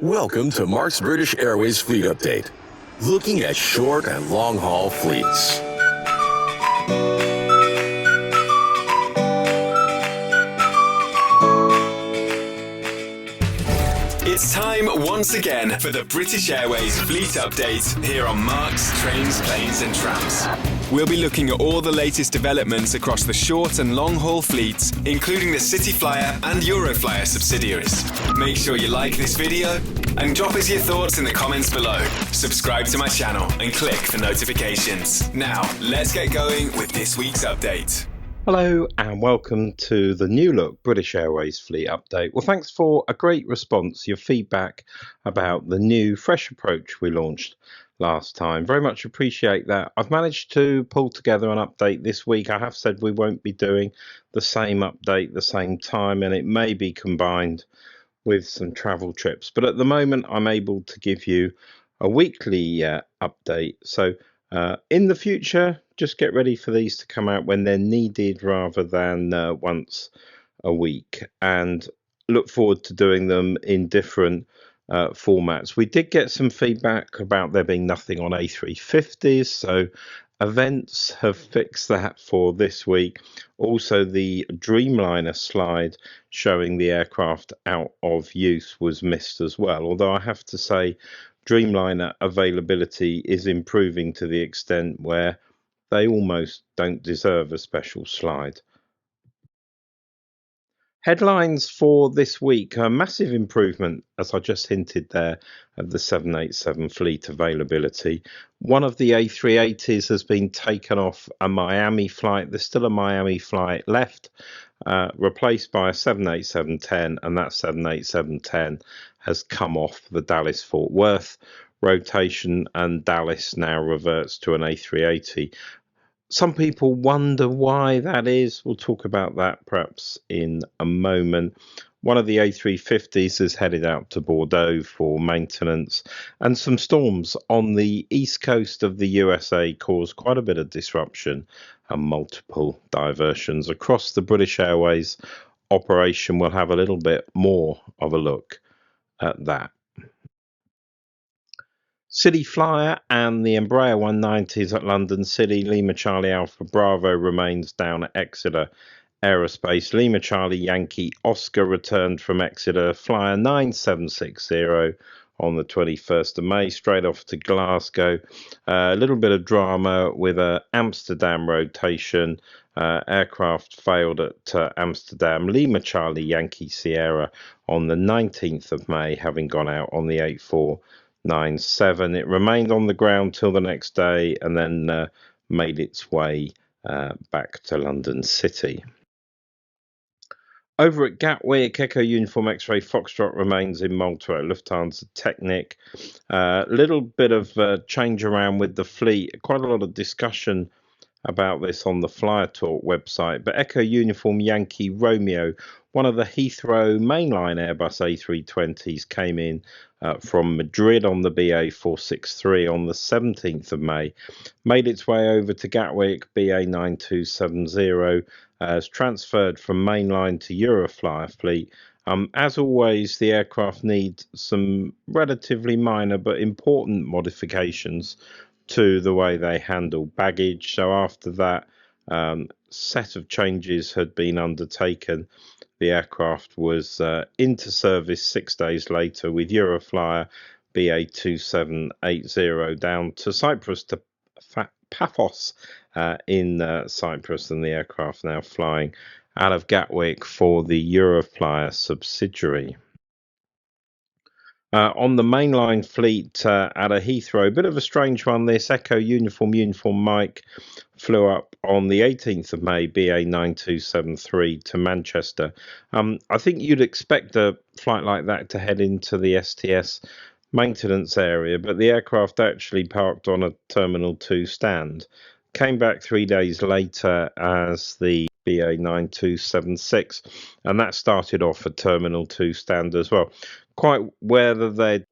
Welcome to Marks British Airways Fleet Update, looking at short and long-haul fleets. It's time once again for the British Airways Fleet Update here on Marks Trains, Planes and Trams. We'll be looking at all the latest developments across the short and long-haul fleets, including the Cityflyer and EuroFlyer subsidiaries. Make sure you like this video and drop us your thoughts in the comments below. Subscribe to my channel and click for notifications. Now, let's get going with this week's update. Hello and welcome to the new look British Airways Fleet Update. Well, thanks for a great response, your feedback about the new fresh approach we launched last time. Very much appreciate that. I've managed to pull together an update this week. I have said we won't be doing the same update the same time, and it may be combined with some travel trips. But at the moment, I'm able to give you a weekly update. So in the future, just get ready for these to come out when they're needed rather than once a week, and look forward to doing them in different formats. We did get some feedback about there being nothing on A350s, so events have fixed that for this week. Also, the Dreamliner slide showing the aircraft out of use was missed as well, although I have to say Dreamliner availability is improving to the extent where they almost don't deserve a special slide. Headlines for this week: a massive improvement, as I just hinted there, of the 787 fleet availability. One of the A380s has been taken off a Miami flight. There's still a Miami flight left, replaced by a 787-10, and that 787-10 has come off the Dallas-Fort Worth rotation, and Dallas now reverts to an A380. Some people wonder why that is. We'll talk about that perhaps in a moment. One of the A350s is headed out to Bordeaux for maintenance, and some storms on the east coast of the USA caused quite a bit of disruption and multiple diversions across the British Airways operation. We'll have a little bit more of a look at that. Cityflyer and the Embraer 190s at London City. Lima Charlie Alpha Bravo remains down at Exeter Aerospace. Lima Charlie Yankee Oscar returned from Exeter Flyer 9760 on the 21st of May, straight off to Glasgow. A little bit of drama with a Amsterdam rotation. Aircraft failed at Amsterdam. Lima Charlie Yankee Sierra on the 19th of May, having gone out on the 8497. It remained on the ground till the next day and then made its way back to London City. Over at Gatwick, Echo Uniform X-Ray Foxtrot remains in Malta at Lufthansa Technik. Little bit of change around with the fleet. Quite a lot of discussion about this on the Flyer Talk website. But Echo Uniform Yankee Romeo, one of the Heathrow Mainline Airbus A320s, came in from Madrid on the BA 463 on the 17th of May, made its way over to Gatwick, BA 9270, has transferred from Mainline to EuroFlyer fleet. As always, the aircraft needs some relatively minor but important modifications to the way they handle baggage. So after that set of changes had been undertaken, the aircraft was into service 6 days later with EuroFlyer BA 2780 down to Cyprus, to Paphos in Cyprus, and the aircraft now flying out of Gatwick for the EuroFlyer subsidiary. On the mainline fleet at a Heathrow, a bit of a strange one this. Echo Uniform Mike flew up on the 18th of May, BA 9273 to Manchester. I think you'd expect a flight like that to head into the STS maintenance area, but the aircraft actually parked on a Terminal 2 stand. Came back 3 days later as the BA 9276, and that started off a Terminal 2 stand as well. Quite whether they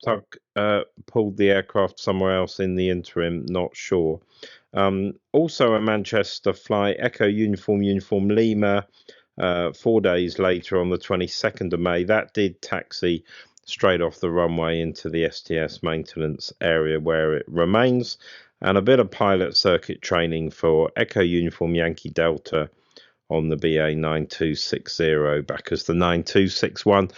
pulled the aircraft somewhere else in the interim, not sure. Also a Manchester flight, Echo Uniform Lima, 4 days later on the 22nd of May, that did taxi straight off the runway into the STS maintenance area where it remains, and a bit of pilot circuit training for Echo Uniform Yankee Delta on the BA 9260 back as the 9261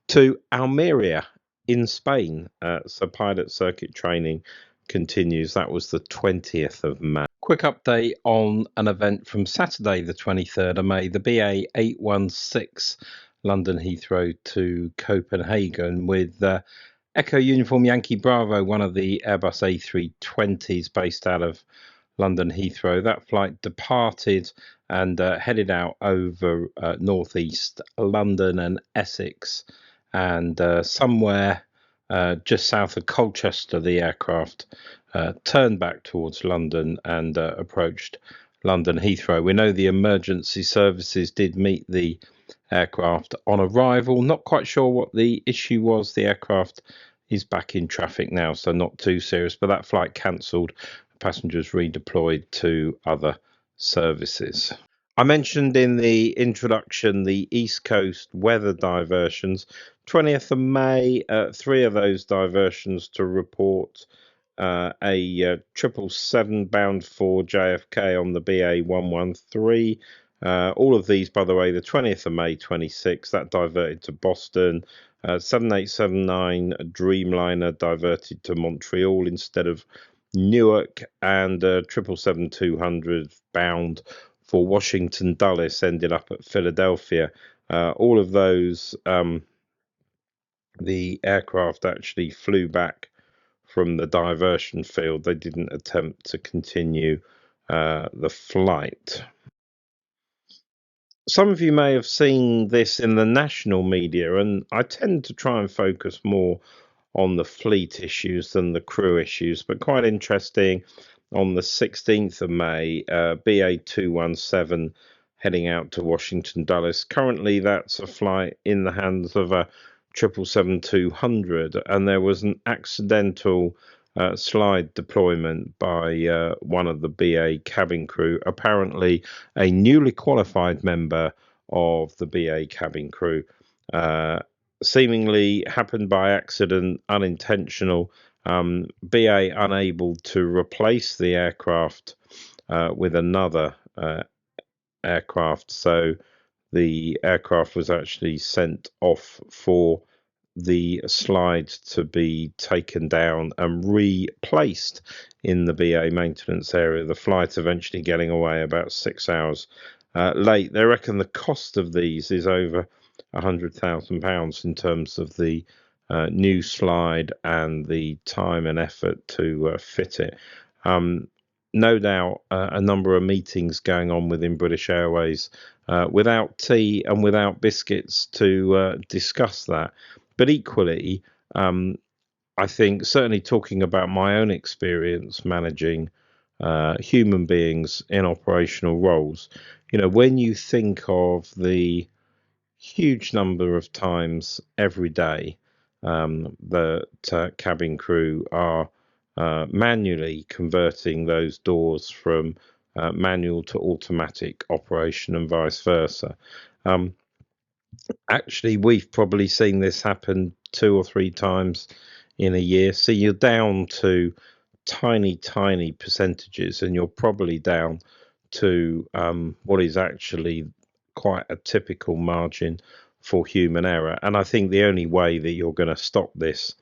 to Almeria in Spain. So pilot circuit training continues. That was the 20th of May. Quick update on an event from Saturday the 23rd of May, the BA 816 London Heathrow to Copenhagen with Echo Uniform Yankee Bravo, one of the Airbus A320s based out of London Heathrow. That flight departed and headed out over northeast London and Essex, and somewhere just south of Colchester, the aircraft turned back towards London and approached London Heathrow. We know the emergency services did meet the aircraft on arrival. Not quite sure what the issue was. The aircraft is back in traffic now, so not too serious, but that flight cancelled. Passengers redeployed to other services. I mentioned in the introduction the East Coast weather diversions. 20th of May, 3 of those diversions to report. A 777 bound for JFK on the BA 113. All of these, by the way, the 20th of May 26, that diverted to Boston. 7879 Dreamliner diverted to Montreal instead of Newark, and 777-200 bound for Washington Dulles ended up at Philadelphia. All of those, the aircraft actually flew back from the diversion field. They didn't attempt to continue the flight. Some of you may have seen this in the national media, and I tend to try and focus more on the fleet issues than the crew issues, but quite interesting. On the 16th of May, BA 217 heading out to Washington Dulles. Currently, that's a flight in the hands of a 777-200, and there was an accidental slide deployment by one of the BA cabin crew, apparently a newly qualified member of the BA cabin crew. Seemingly happened by accident, unintentional. BA unable to replace the aircraft with another aircraft, so the aircraft was actually sent off for the slide to be taken down and replaced in the BA maintenance area. The flight eventually getting away about 6 hours late. They reckon the cost of these is over £100,000 in terms of the new slide and the time and effort to fit it. No doubt a number of meetings going on within British Airways without tea and without biscuits to discuss that. But equally, I think certainly talking about my own experience managing human beings in operational roles, you know, when you think of the huge number of times every day that cabin crew are manually converting those doors from manual to automatic operation and vice versa. Actually, we've probably seen this happen 2 or 3 times in a year. So you're down to tiny percentages, and you're probably down to what is actually quite a typical margin for human error. And I think the only way that you're going to stop this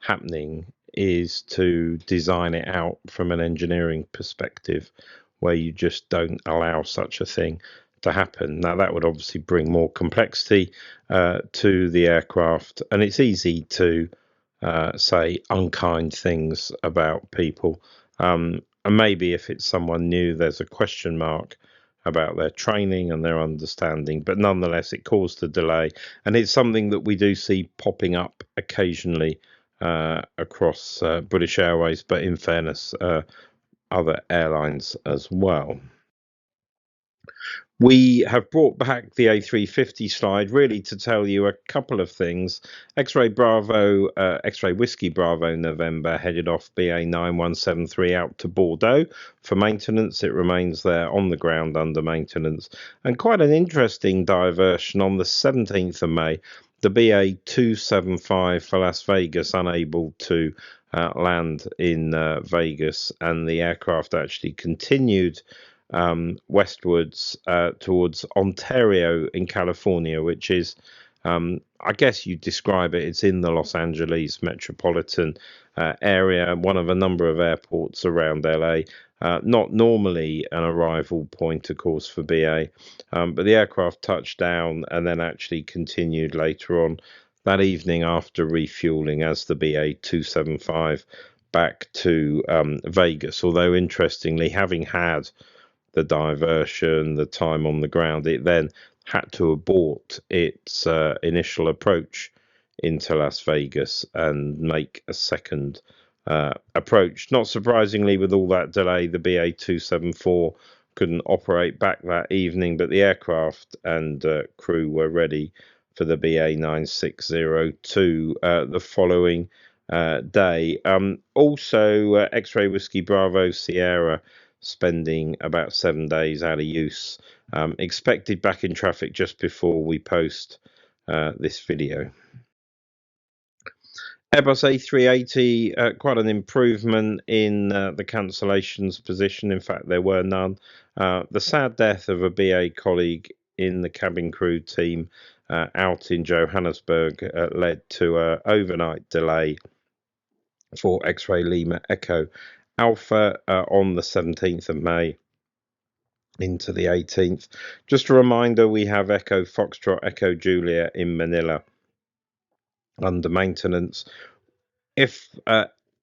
happening is to design it out from an engineering perspective where you just don't allow such a thing to happen. Now, that would obviously bring more complexity to the aircraft, and it's easy to say unkind things about people. And maybe if it's someone new, there's a question mark about their training and their understanding, but nonetheless, it caused a delay. And it's something that we do see popping up occasionally across British Airways, but in fairness, other airlines as well. We have brought back the A350 slide really to tell you a couple of things. X-Ray Whiskey Bravo November headed off BA 9173 out to Bordeaux for maintenance. It remains there on the ground under maintenance. And quite an interesting diversion on the 17th of May. the BA 275 for Las Vegas unable to land in Vegas, and the aircraft actually continued westwards towards Ontario in California, which is, I guess you describe it, it's in the Los Angeles metropolitan area, one of a number of airports around LA. Not normally an arrival point, of course, for BA, but the aircraft touched down and then actually continued later on that evening after refueling as the BA 275 back to Vegas. Although, interestingly, having had the diversion, the time on the ground, it then had to abort its initial approach into Las Vegas and make a second approach. Not surprisingly, with all that delay, the BA 274 couldn't operate back that evening, but the aircraft and crew were ready for the BA 9602 the following day. Also, X-Ray Whiskey Bravo Sierra spending about 7 days out of use. Expected back in traffic just before we post this video. Airbus A380, quite an improvement in the cancellations position. In fact, there were none. The sad death of a BA colleague in the cabin crew team out in Johannesburg led to an overnight delay for X-Ray Lima Echo Alpha on the 17th of May into the 18th. Just a reminder, we have Echo Foxtrot, Echo Julia in Manila under maintenance. If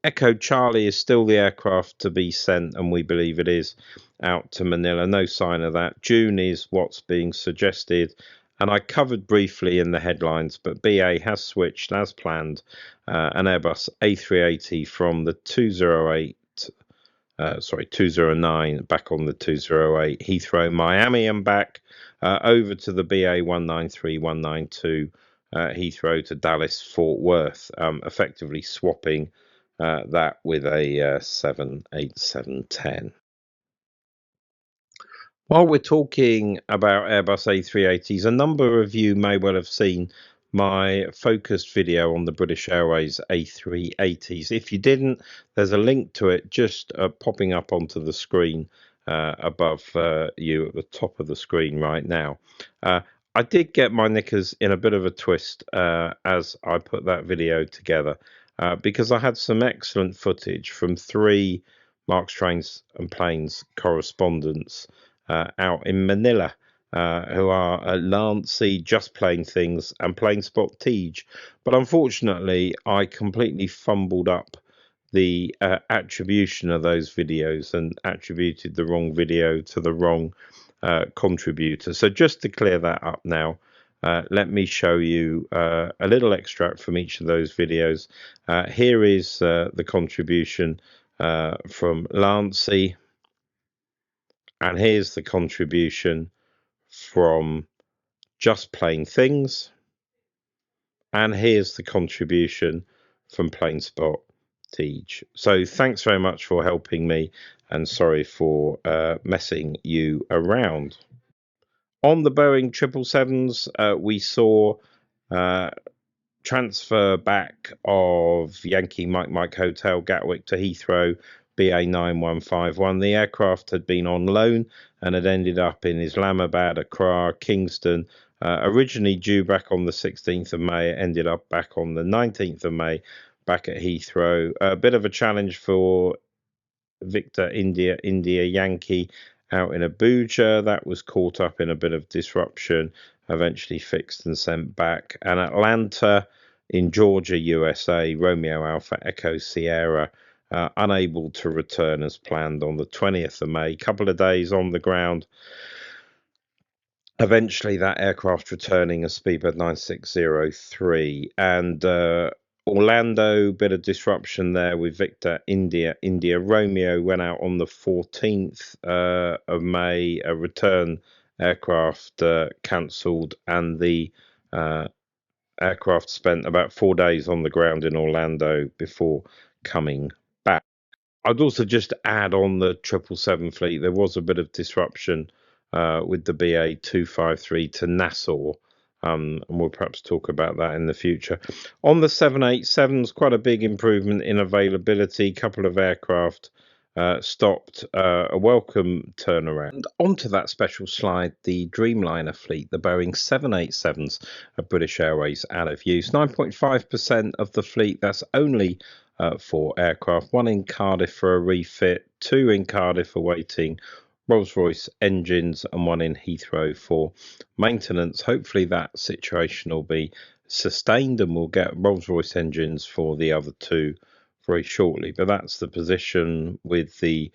Echo Charlie is still the aircraft to be sent, and we believe it is, out to Manila, no sign of that. June is what's being suggested, and I covered briefly in the headlines, but BA has switched as planned an Airbus A380 from the 209 back on the 208 Heathrow Miami and back over to the BA 193 192 Heathrow to Dallas Fort Worth, effectively swapping that with a 787-10. While we're talking about Airbus A380s, a number of you may well have seen my focused video on the British Airways A380s. If you didn't, there's a link to it just popping up onto the screen above you at the top of the screen right now. I did get my knickers in a bit of a twist as I put that video together because I had some excellent footage from 3 Marks Trains and Planes correspondents out in Manila, who are Lancey, Just Plain Things, and Planespot Teej. But unfortunately, I completely fumbled up the attribution of those videos and attributed the wrong video to the wrong contributor. So just to clear that up now, let me show you a little extract from each of those videos. Here is the contribution from Lancey. And here's the contribution from Just Plain Things. And here's the contribution from Planespot Teej. So thanks very much for helping me, and sorry for messing you around. On the Boeing 777s, we saw transfer back of Yankee Mike Hotel Gatwick to Heathrow BA 9151. The aircraft had been on loan and had ended up in Islamabad, Accra, Kingston. Originally due back on the 16th of May, it ended up back on the 19th of May, back at Heathrow. A bit of a challenge for Victor India Yankee out in Abuja. That was caught up in a bit of disruption, eventually fixed and sent back. And Atlanta in Georgia, USA, Romeo Alpha Echo Sierra, unable to return as planned on the 20th of May. Couple of days on the ground. Eventually, that aircraft returning as Speedbird 9603. And Orlando, bit of disruption there with Victor India Romeo, went out on the 14th of May. A return aircraft cancelled, and the aircraft spent about 4 days on the ground in Orlando before coming back. I'd also just add on the 777 fleet, there was a bit of disruption with the BA 253 to Nassau and we'll perhaps talk about that in the future. On the 787s, quite a big improvement in availability. Couple of aircraft stopped, a welcome turnaround. And onto that special slide, the Dreamliner fleet, the Boeing 787s of British Airways out of use. 9.5% of the fleet, that's only 4 aircraft, 1 in Cardiff for a refit, 2 in Cardiff awaiting Rolls-Royce engines, and 1 in Heathrow for maintenance. Hopefully that situation will be sustained and we'll get Rolls-Royce engines for the other 2 very shortly. But that's the position with the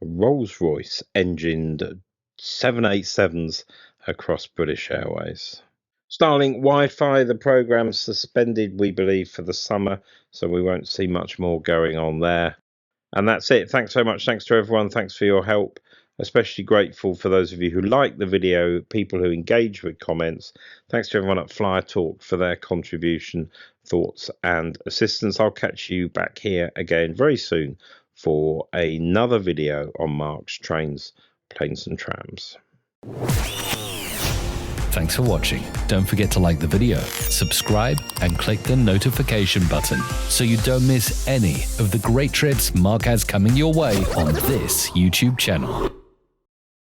Rolls-Royce engined 787s across British Airways. Starlink Wi-Fi, the program's suspended, we believe, for the summer, so we won't see much more going on there. And that's it. Thanks so much. Thanks to everyone. Thanks for your help. Especially grateful for those of you who like the video, people who engage with comments. Thanks to everyone at Flyer Talk for their contribution, thoughts and assistance. I'll catch you back here again very soon for another video on Marks, Trains, Planes and Trams. Thanks for watching. Don't forget to like the video, subscribe and click the notification button so you don't miss any of the great trips Mark has coming your way on this YouTube channel.